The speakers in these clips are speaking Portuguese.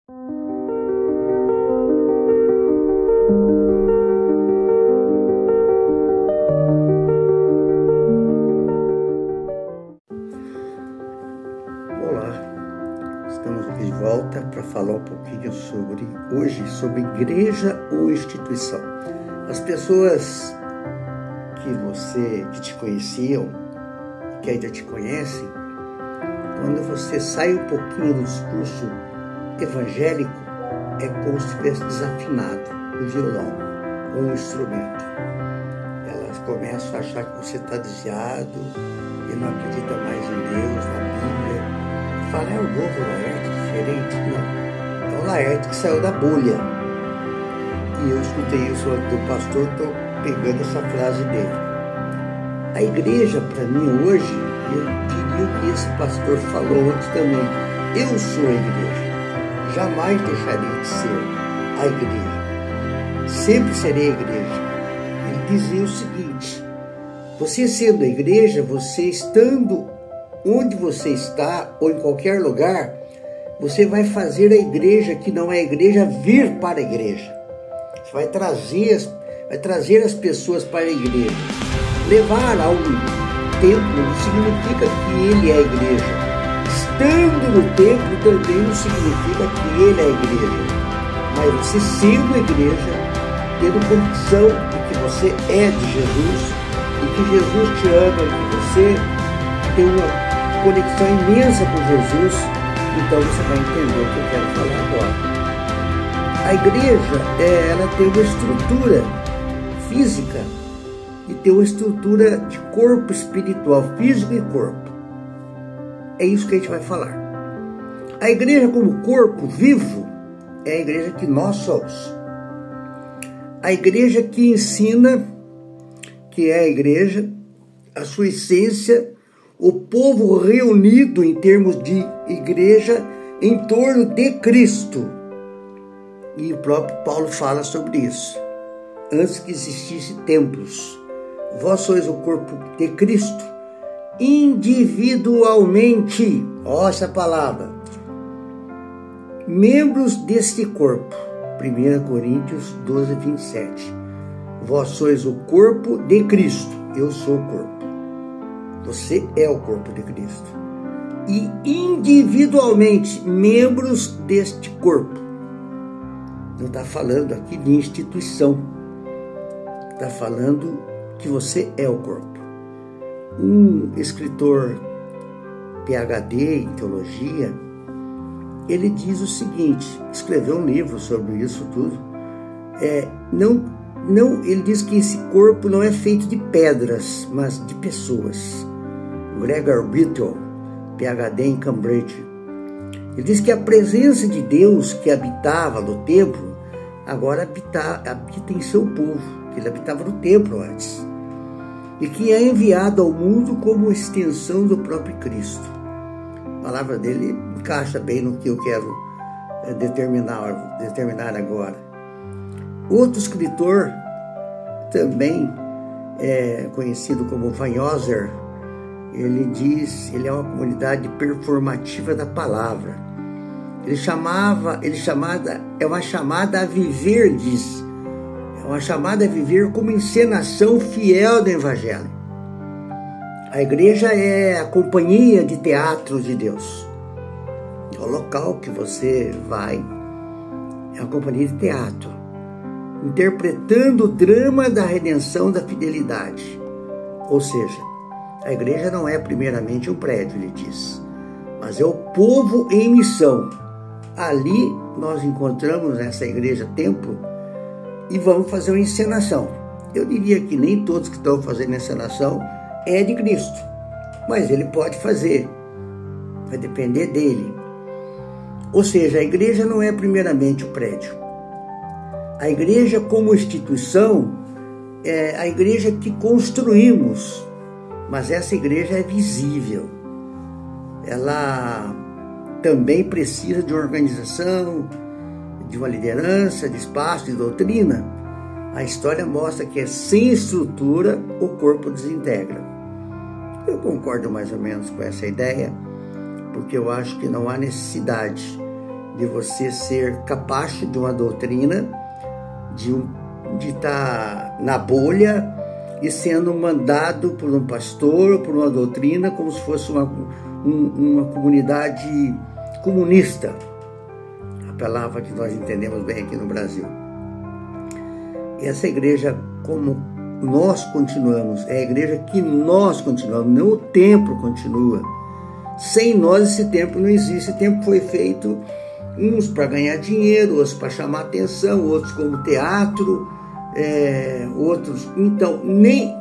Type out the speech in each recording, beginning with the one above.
Estamos aqui de volta para falar um pouquinho sobre igreja ou instituição. As pessoas que te conheciam, que ainda te conhecem, quando você sai um pouquinho do discurso evangélico, é como se tivesse desafinado o violão ou um instrumento. Elas começam a achar que você está desviado e não acredita mais em Deus, na Bíblia. Fala, é o novo Laerte, diferente? Não, é o Laerte que saiu da bolha. E eu escutei isso do pastor, estou pegando essa frase dele. A igreja, para mim, hoje, eu diria o que esse pastor falou antes também. Eu sou a igreja. Jamais deixarei de ser a igreja. Sempre serei a igreja. Ele dizia o seguinte: você sendo a igreja, você estando onde você está, ou em qualquer lugar, você vai fazer a igreja que não é a igreja vir para a igreja. Você vai trazer as pessoas para a igreja. Levar ao templo não significa que ele é a igreja. Estando no templo também não significa que ele é a igreja. Mas você sendo a igreja, tendo convicção de que você é de Jesus, e que Jesus te ama, e que você tem uma conexão imensa com Jesus, então você vai entender o que eu quero falar agora. A igreja, ela tem uma estrutura física e tem uma estrutura de corpo espiritual, físico e corpo. É isso que a gente vai falar. A igreja como corpo vivo é a igreja que nós somos. A igreja que ensina, que é a igreja, a sua essência, o povo reunido em termos de igreja em torno de Cristo. E o próprio Paulo fala sobre isso. Antes que existissem templos, vós sois o corpo de Cristo, individualmente, ó essa palavra, membros deste corpo. 1 Coríntios 12, 27. Vós sois o corpo de Cristo, eu sou o corpo. Você é o corpo de Cristo. E individualmente, membros deste corpo. Não está falando aqui de instituição. Está falando que você é o corpo. Um escritor PhD em teologia, ele diz o seguinte, escreveu um livro sobre isso tudo. Ele diz que esse corpo não é feito de pedras, mas de pessoas. Gregor Bittell, PhD em Cambridge, ele diz que a presença de Deus que habitava no templo, agora habita em seu povo, que ele habitava no templo antes, e que é enviado ao mundo como extensão do próprio Cristo. A palavra dele encaixa bem no que eu quero determinar agora. Outro escritor, também conhecido como Van Hooser, ele diz, ele é uma comunidade performativa da palavra. É uma chamada a viver, diz. É uma chamada a viver como encenação fiel do Evangelho. A igreja é a companhia de teatro de Deus. É o local que você vai. É uma companhia de teatro, interpretando o drama da redenção da fidelidade. Ou seja, a igreja não é primeiramente um prédio, ele diz, mas é o povo em missão. Ali nós encontramos nessa igreja templo e vamos fazer uma encenação. Eu diria que nem todos que estão fazendo encenação é de Cristo, mas ele pode fazer, vai depender dele. Ou seja, a igreja não é primeiramente o prédio. A igreja como instituição é a igreja que construímos, mas essa igreja é visível. Ela também precisa de organização, de uma liderança, de espaço, de doutrina. A história mostra que sem estrutura o corpo desintegra. Eu concordo mais ou menos com essa ideia, porque eu acho que não há necessidade de você ser capacho de uma doutrina, de estar na bolha e sendo mandado por um pastor ou por uma doutrina como se fosse uma comunidade comunista, a palavra que nós entendemos bem aqui no Brasil. E essa igreja, como nós continuamos, é a igreja que nós continuamos, não o templo continua. Sem nós esse templo não existe. Esse templo foi feito uns para ganhar dinheiro, outros para chamar atenção, outros como teatro, outros. Então, nem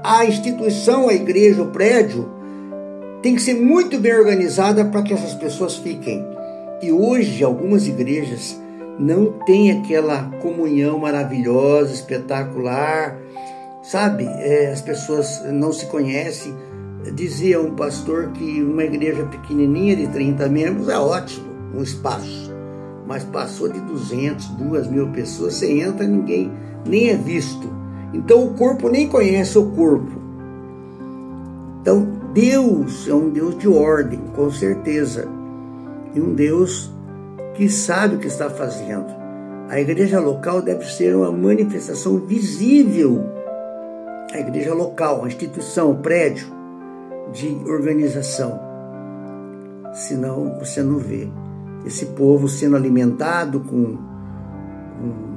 a instituição, a igreja, o prédio, tem que ser muito bem organizada para que essas pessoas fiquem. E hoje, algumas igrejas não têm aquela comunhão maravilhosa, espetacular, sabe? As pessoas não se conhecem. Dizia um pastor que uma igreja pequenininha de 30 membros é ótimo, um espaço. Mas passou de 200, 2.000 pessoas, você entra, ninguém nem é visto. Então o corpo nem conhece o corpo. Então Deus é um Deus de ordem, com certeza. E um Deus que sabe o que está fazendo. A igreja local deve ser uma manifestação visível. A igreja local, a instituição, o prédio de organização. Senão você não vê esse povo sendo alimentado com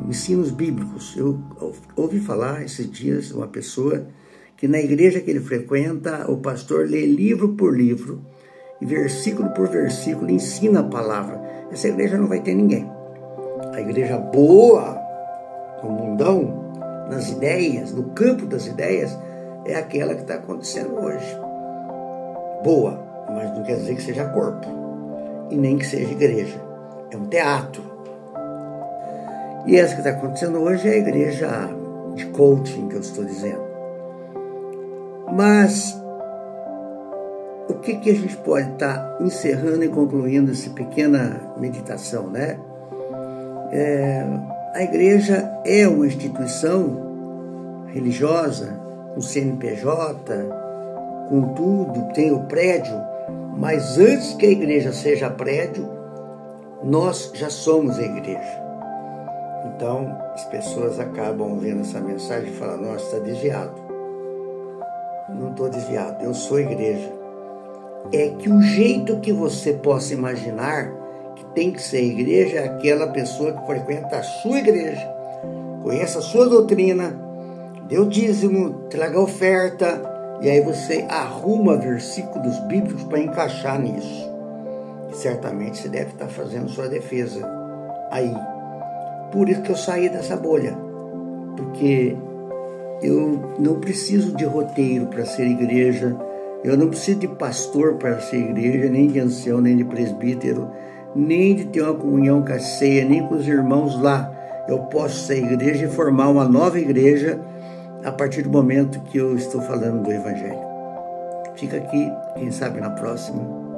ensinos bíblicos. Eu ouvi falar esses dias uma pessoa que na igreja que ele frequenta, o pastor lê livro por livro e versículo por versículo ensina a palavra. Essa igreja não vai ter ninguém. A igreja boa, no mundão, nas ideias, no campo das ideias, é aquela que está acontecendo hoje. Boa, mas não quer dizer que seja corpo. E nem que seja igreja. É um teatro. E essa que está acontecendo hoje é a igreja de coaching que eu estou dizendo. Mas o que a gente pode estar encerrando e concluindo essa pequena meditação, né? A igreja é uma instituição religiosa, com CNPJ, com tudo, tem o prédio, mas antes que a igreja seja prédio, nós já somos a igreja. Então, as pessoas acabam vendo essa mensagem e falam, nossa, está desviado. Não estou desviado, eu sou a igreja. É que o jeito que você possa imaginar que tem que ser a igreja é aquela pessoa que frequenta a sua igreja, conhece a sua doutrina, deu dízimo, traga oferta, e aí você arruma versículos bíblicos para encaixar nisso. E certamente você deve estar fazendo sua defesa aí. Por isso que eu saí dessa bolha. Porque eu não preciso de roteiro para ser igreja. Eu não preciso de pastor para ser igreja, nem de ancião, nem de presbítero, nem de ter uma comunhão com a ceia, nem com os irmãos lá. Eu posso ser igreja e formar uma nova igreja a partir do momento que eu estou falando do Evangelho. Fica aqui, quem sabe na próxima.